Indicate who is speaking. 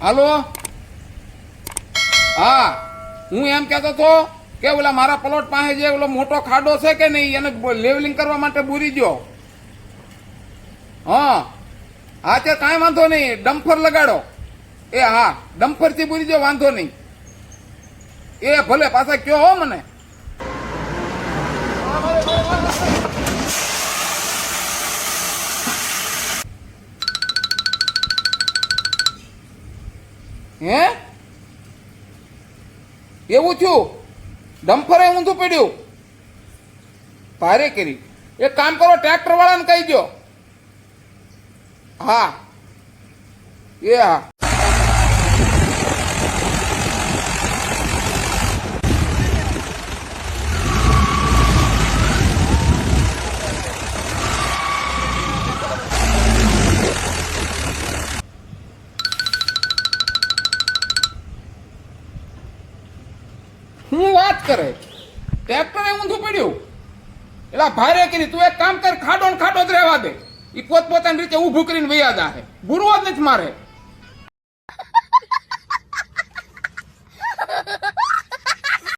Speaker 1: હાલો, હા, હું એમ કહેતો હતો કે ઓલા મારા પ્લોટ પાસે જે ઓલો મોટો ખાડો છે કે નહીં એને લેવલિંગ કરવા માટે બુરી ગયો. હા હા, તે કાંઈ વાંધો નહીં, ડમ્ફર લગાડો. એ હા, ડમ્ફરથી બુરી ગયો, વાંધો નહીં. એ ભલે, પાછા કયો હો મને. હે, એવું થયું? ડમ્ફરે ઊંધું પડ્યું? ભારે કરી. એક કામ કરો, ટ્રેક્ટર વાળાને કહી દો. હા, એ હા. હું વાત કરે, ટ્રેક્ટરે ઊંધું પડ્યું? એલા ભારે કરી, તું એક કામ કર, ખાડો ને ખાડો જ રહેવા દે. એ પોતપોતાની રીતે ઊભું કરીને વૈયા જાહે, ગુરવો જ નથી મારે.